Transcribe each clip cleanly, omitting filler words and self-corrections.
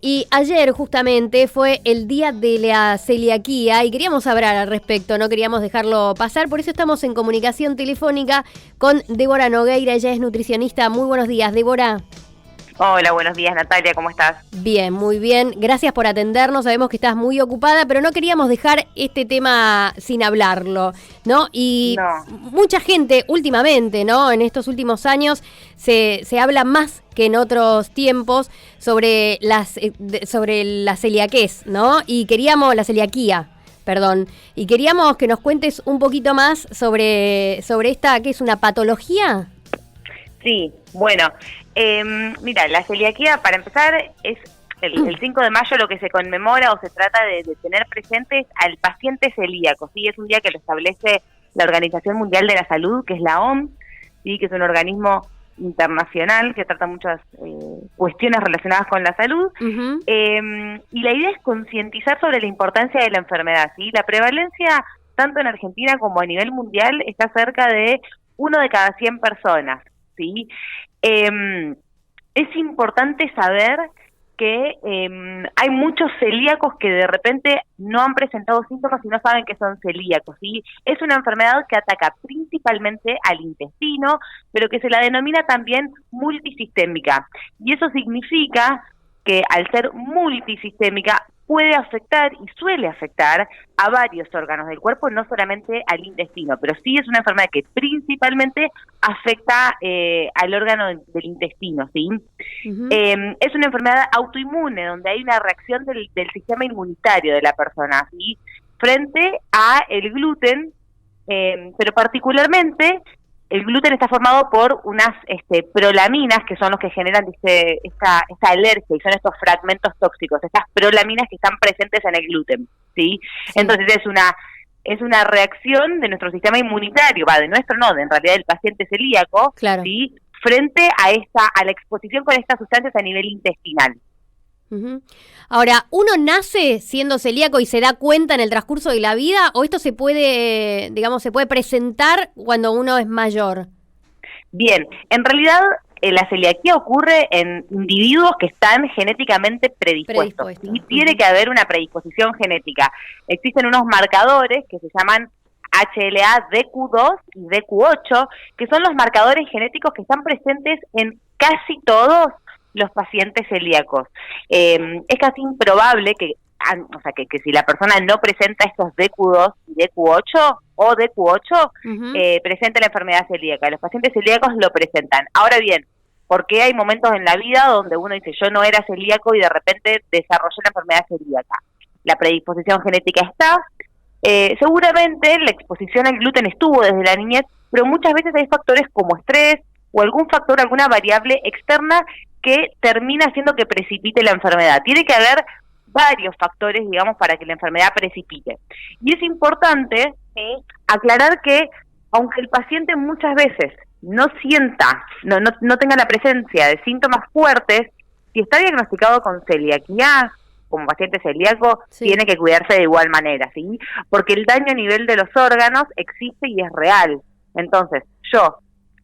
Y ayer justamente fue el día de la celiaquía y queríamos hablar al respecto, no queríamos dejarlo pasar, por eso estamos en comunicación telefónica con Débora Nogueira, ella es nutricionista. Muy buenos días, Débora. Hola, buenos días, Natalia, ¿cómo estás? Bien, muy bien, gracias por atendernos, sabemos que estás muy ocupada, pero no queríamos dejar este tema sin hablarlo, ¿no? Y mucha gente últimamente, ¿no? En estos últimos años se habla más que en otros tiempos sobre la celiaquez, ¿no? Y queríamos, la celiaquía, perdón, y queríamos que nos cuentes un poquito más sobre esta, ¿qué es una patología? Sí, bueno, mira, la celiaquía, para empezar, es el 5 de mayo lo que se conmemora o se trata de tener presentes al paciente celíaco, ¿sí? Es un día que lo establece la Organización Mundial de la Salud, que es la OMS, ¿sí? Que es un organismo internacional que trata muchas cuestiones relacionadas con la salud. Uh-huh. Y la idea es concientizar sobre la importancia de la enfermedad, ¿sí? La prevalencia, tanto en Argentina como a nivel mundial, está cerca de 1 de cada 100 personas. ¿Sí? Es importante saber que hay muchos celíacos que de repente no han presentado síntomas y no saben que son celíacos, ¿sí? Es una enfermedad que ataca principalmente al intestino, pero que se la denomina también multisistémica. Y eso significa que al ser multisistémica puede afectar y suele afectar a varios órganos del cuerpo, no solamente al intestino, pero sí es una enfermedad que principalmente afecta al órgano del intestino, ¿sí? Uh-huh. Es una enfermedad autoinmune, donde hay una reacción del sistema inmunitario de la persona, ¿sí? Frente a el gluten, pero particularmente el gluten está formado por unas prolaminas, que son los que generan esta alergia, y son estos fragmentos tóxicos, estas prolaminas que están presentes en el gluten, ¿sí? Entonces es una reacción de nuestro sistema inmunitario, en realidad del paciente celíaco, claro, ¿sí? Frente a la exposición con estas sustancias a nivel intestinal. Uh-huh. Ahora, ¿uno nace siendo celíaco y se da cuenta en el transcurso de la vida o esto se puede presentar cuando uno es mayor? Bien, en realidad la celiaquía ocurre en individuos que están genéticamente predispuestos. ¿Sí? Tiene que haber una predisposición genética. Existen unos marcadores que se llaman HLA DQ2 y DQ8, que son los marcadores genéticos que están presentes en casi todos los pacientes celíacos. Es casi improbable que si la persona no presenta estos DQ2 y DQ8 o DQ8, uh-huh, presente la enfermedad celíaca. Los pacientes celíacos lo presentan. Ahora bien, ¿por qué hay momentos en la vida donde uno dice yo no era celíaco y de repente desarrollé la enfermedad celíaca? La predisposición genética está. Seguramente la exposición al gluten estuvo desde la niñez, pero muchas veces hay factores como estrés o alguna variable externa que termina haciendo que precipite la enfermedad. Tiene que haber varios factores, digamos, para que la enfermedad precipite. Y es importante aclarar que, aunque el paciente muchas veces no tenga la presencia de síntomas fuertes, si está diagnosticado con celiaquía, como paciente celíaco, sí, tiene que cuidarse de igual manera, ¿sí? Porque el daño a nivel de los órganos existe y es real. Entonces,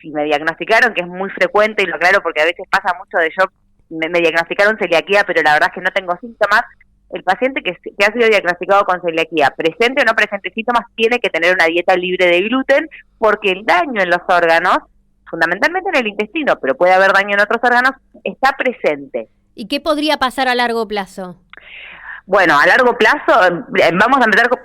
si me diagnosticaron, que es muy frecuente, y lo aclaro porque a veces pasa mucho me diagnosticaron celiaquía, pero la verdad es que no tengo síntomas, el paciente que ha sido diagnosticado con celiaquía, presente o no presente síntomas, tiene que tener una dieta libre de gluten, porque el daño en los órganos, fundamentalmente en el intestino, pero puede haber daño en otros órganos, está presente. ¿Y qué podría pasar a largo plazo? Bueno, a largo plazo,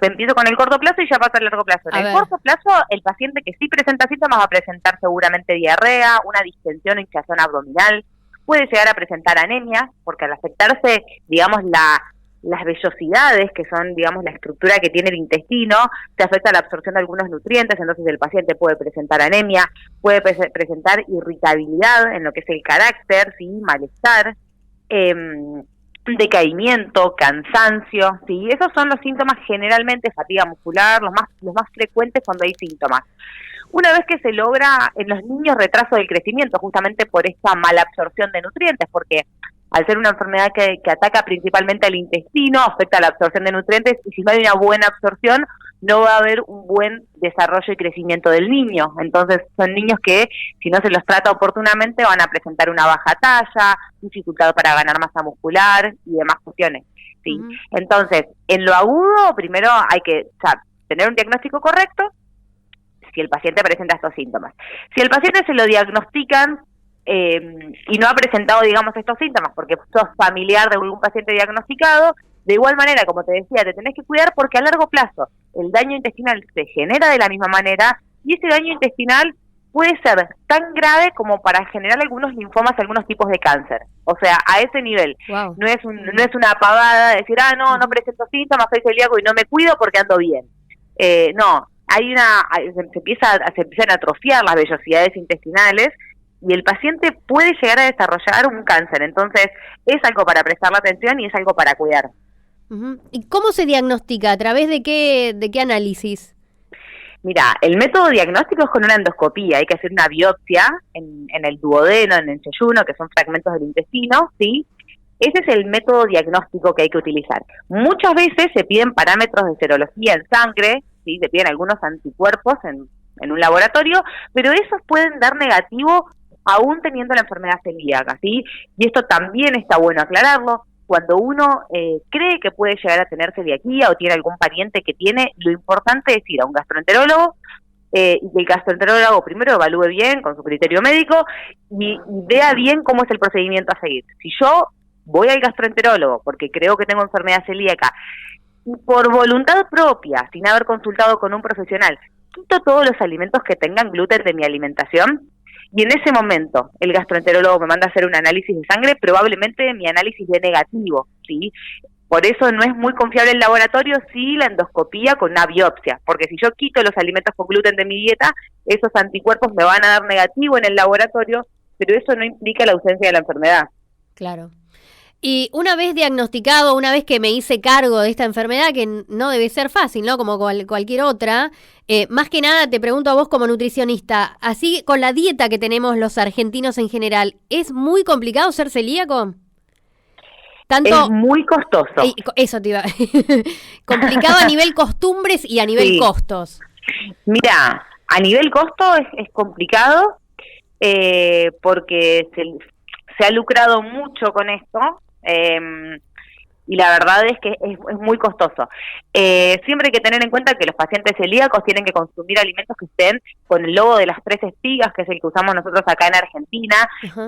empiezo con el corto plazo y ya paso al largo plazo. En el corto plazo, el paciente que sí presenta síntomas va a presentar seguramente diarrea, una distensión o hinchazón abdominal, puede llegar a presentar anemia, porque al afectarse, digamos, las vellosidades, que son, digamos, la estructura que tiene el intestino, se afecta la absorción de algunos nutrientes, entonces el paciente puede presentar anemia, puede presentar irritabilidad en lo que es el carácter, ¿sí? Malestar, decaimiento, cansancio, ¿sí? Esos son los síntomas generalmente, fatiga muscular, los más frecuentes cuando hay síntomas. Una vez que se logra en los niños retraso del crecimiento, justamente por esta mala absorción de nutrientes, porque al ser una enfermedad que ataca principalmente al intestino, afecta la absorción de nutrientes, y si no hay una buena absorción, no va a haber un buen desarrollo y crecimiento del niño. Entonces son niños que, si no se los trata oportunamente, van a presentar una baja talla, dificultad para ganar masa muscular y demás cuestiones, ¿sí? Entonces, en lo agudo, primero hay que tener un diagnóstico correcto si el paciente presenta estos síntomas. Si el paciente se lo diagnostican y no ha presentado, digamos, estos síntomas porque sos familiar de algún paciente diagnosticado, de igual manera, como te decía, te tenés que cuidar porque a largo plazo el daño intestinal se genera de la misma manera y ese daño intestinal puede ser tan grave como para generar algunos linfomas, algunos tipos de cáncer. O sea, a ese nivel. Wow. No es una pavada de decir, no presento síntomas, soy celíaco y no me cuido porque ando bien. No, se empiezan a atrofiar las vellosidades intestinales y el paciente puede llegar a desarrollar un cáncer. Entonces, es algo para prestar la atención y es algo para cuidar. ¿Y cómo se diagnostica? ¿A través de qué análisis? Mira, el método diagnóstico es con una endoscopía. Hay que hacer una biopsia en el duodeno, en el yeyuno, que son fragmentos del intestino, ¿sí? Ese es el método diagnóstico que hay que utilizar. Muchas veces se piden parámetros de serología en sangre, ¿sí? Se piden algunos anticuerpos en un laboratorio, pero esos pueden dar negativo aún teniendo la enfermedad celíaca, ¿sí? Y esto también está bueno aclararlo. Cuando uno cree que puede llegar a tener celiaquía o tiene algún pariente que tiene, lo importante es ir a un gastroenterólogo y que el gastroenterólogo primero evalúe bien con su criterio médico y vea bien cómo es el procedimiento a seguir. Si yo voy al gastroenterólogo porque creo que tengo enfermedad celíaca y por voluntad propia, sin haber consultado con un profesional, quito todos los alimentos que tengan gluten de mi alimentación, y en ese momento el gastroenterólogo me manda a hacer un análisis de sangre, probablemente mi análisis dé negativo, ¿sí? Por eso no es muy confiable el laboratorio, sí la endoscopía con una biopsia, porque si yo quito los alimentos con gluten de mi dieta, esos anticuerpos me van a dar negativo en el laboratorio, pero eso no implica la ausencia de la enfermedad. Claro. Y una vez diagnosticado, una vez que me hice cargo de esta enfermedad, que no debe ser fácil, ¿no? Como cualquier otra, más que nada te pregunto a vos como nutricionista, así con la dieta que tenemos los argentinos en general, ¿es muy complicado ser celíaco? Es muy costoso. Eso te iba. Complicado a nivel costumbres y a nivel costos. Mira, a nivel costo es complicado porque se ha lucrado mucho con esto. Y la verdad es que es muy costoso. Siempre hay que tener en cuenta que los pacientes celíacos tienen que consumir alimentos que estén con el logo de las 3 espigas, que es el que usamos nosotros acá en Argentina.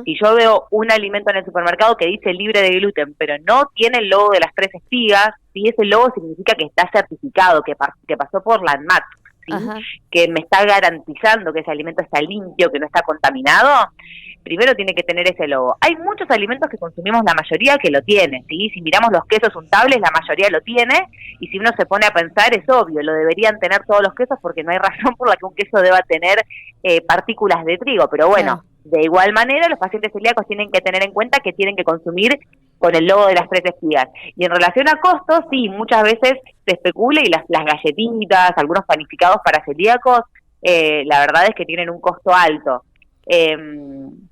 Si yo veo un alimento en el supermercado que dice libre de gluten, pero no tiene el logo de las 3 espigas, ¿sí? Ese logo significa que está certificado, que pasó por la ANMAT, ¿sí? Que me está garantizando que ese alimento está limpio, que no está contaminado. Primero tiene que tener ese logo. Hay muchos alimentos que consumimos, la mayoría que lo tiene, ¿sí? Si miramos los quesos untables, la mayoría lo tiene, y si uno se pone a pensar, es obvio, lo deberían tener todos los quesos porque no hay razón por la que un queso deba tener partículas de trigo, pero bueno, de igual manera los pacientes celíacos tienen que tener en cuenta que tienen que consumir con el logo de las 3 espigas. Y en relación a costos, sí, muchas veces se especula y las galletitas, algunos panificados para celíacos, la verdad es que tienen un costo alto.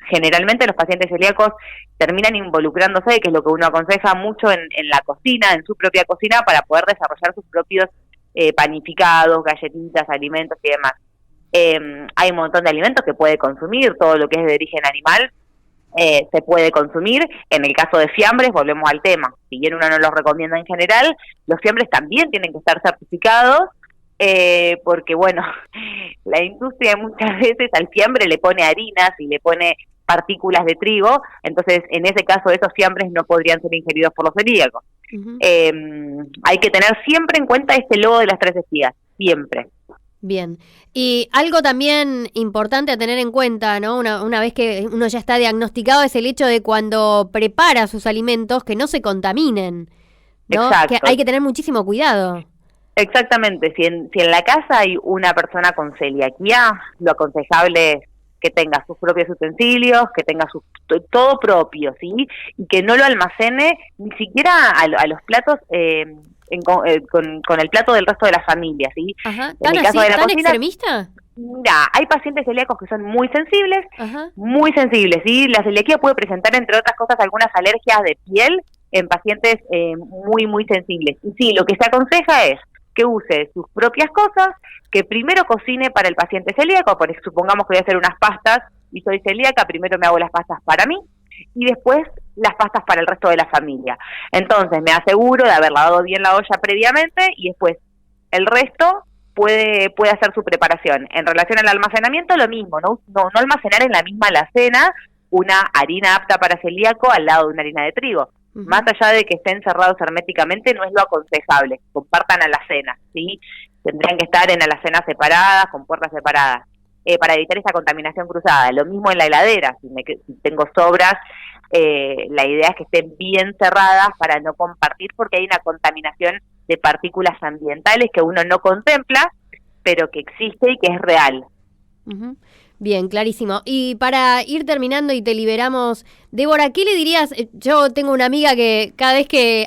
Generalmente los pacientes celíacos terminan involucrándose, que es lo que uno aconseja mucho en la cocina, en su propia cocina, para poder desarrollar sus propios panificados, galletitas, alimentos y demás. Hay un montón de alimentos que puede consumir, todo lo que es de origen animal se puede consumir. En el caso de fiambres, volvemos al tema, si bien uno no los recomienda en general, los fiambres también tienen que estar certificados, porque bueno, la industria muchas veces al fiambre le pone harinas y le pone partículas de trigo, entonces en ese caso esos fiambres no podrían ser ingeridos por los celíacos. Hay que tener siempre en cuenta este logo de las 3 espigas, siempre. Bien, y algo también importante a tener en cuenta, ¿no? Una vez que uno ya está diagnosticado, es el hecho de cuando prepara sus alimentos que no se contaminen, ¿no? Exacto. Que hay que tener muchísimo cuidado. Exactamente, si en la casa hay una persona con celiaquía, lo aconsejable es que tenga sus propios utensilios, que tenga todo propio, ¿sí? Y que no lo almacene ni siquiera a los platos con el plato del resto de la familia, ¿sí? Ajá. En el caso de la cocina, extremista? Mira, hay pacientes celíacos que son muy sensibles, ¿sí? La celiaquía puede presentar, entre otras cosas, algunas alergias de piel en pacientes muy, muy sensibles. Y sí, lo que se aconseja es que use sus propias cosas, que primero cocine para el paciente celíaco, porque supongamos que voy a hacer unas pastas y soy celíaca, primero me hago las pastas para mí y después las pastas para el resto de la familia. Entonces me aseguro de haber lavado bien la olla previamente y después el resto puede hacer su preparación. En relación al almacenamiento, lo mismo, no almacenar en la misma alacena una harina apta para celíaco al lado de una harina de trigo. Más allá de que estén cerrados herméticamente, no es lo aconsejable. Compartan alacenas, ¿sí? Tendrían que estar en alacenas separadas, con puertas separadas, para evitar esa contaminación cruzada. Lo mismo en la heladera, si tengo sobras, la idea es que estén bien cerradas para no compartir, porque hay una contaminación de partículas ambientales que uno no contempla, pero que existe y que es real. Bien, clarísimo. Y para ir terminando y te liberamos, Débora, ¿qué le dirías? Yo tengo una amiga que cada vez que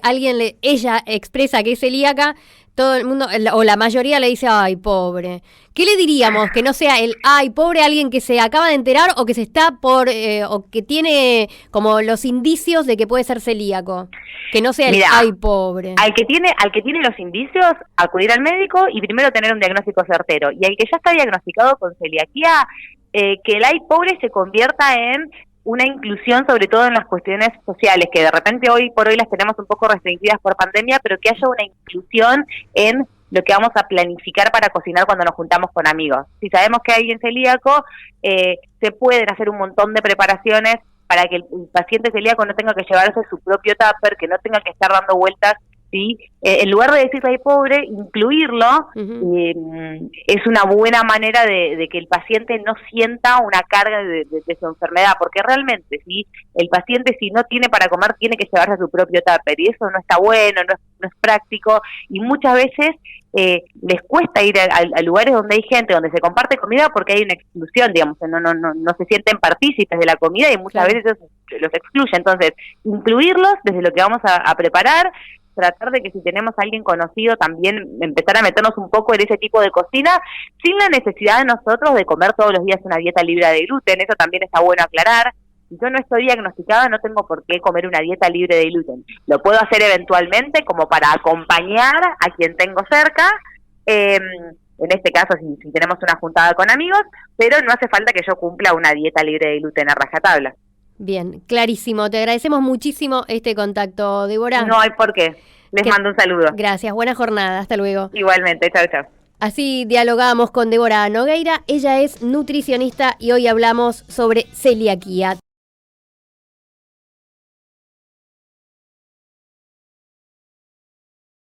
ella expresa que es celíaca, todo el mundo, o la mayoría le dice, ay, pobre. ¿Qué le diríamos? Que no sea el, ay, pobre, alguien que se acaba de enterar o que se está o que tiene como los indicios de que puede ser celíaco. Que no sea el, ay, pobre. Al que tiene los indicios, acudir al médico y primero tener un diagnóstico certero. Y al que ya está diagnosticado con celiaquía, que el ay, pobre se convierta en una inclusión, sobre todo en las cuestiones sociales, que de repente hoy por hoy las tenemos un poco restringidas por pandemia, pero que haya una inclusión en lo que vamos a planificar para cocinar cuando nos juntamos con amigos. Si sabemos que hay alguien celíaco, se pueden hacer un montón de preparaciones para que el paciente celíaco no tenga que llevarse su propio tupper, que no tenga que estar dando vueltas, ¿sí? En lugar de decirle, ay, pobre, incluirlo, es una buena manera de que el paciente no sienta una carga de su enfermedad, porque realmente, ¿sí? El paciente, si no tiene para comer, tiene que llevarse su propio tupper, y eso no está bueno, no es práctico, y muchas veces les cuesta ir a lugares donde hay gente, donde se comparte comida, porque hay una exclusión, digamos, no se sienten partícipes de la comida, y muchas veces eso los excluye. Entonces, incluirlos desde lo que vamos a preparar, tratar de que si tenemos a alguien conocido también empezar a meternos un poco en ese tipo de cocina, sin la necesidad de nosotros de comer todos los días una dieta libre de gluten. Eso también está bueno aclarar. Si yo no estoy diagnosticada, no tengo por qué comer una dieta libre de gluten. Lo puedo hacer eventualmente como para acompañar a quien tengo cerca, en este caso si tenemos una juntada con amigos, pero no hace falta que yo cumpla una dieta libre de gluten a rajatabla. Bien, clarísimo. Te agradecemos muchísimo este contacto, Débora. No hay por qué. Les mando un saludo. Gracias, buena jornada. Hasta luego. Igualmente, chao, chao. Así dialogamos con Débora Nogueira. Ella es nutricionista y hoy hablamos sobre celiaquía.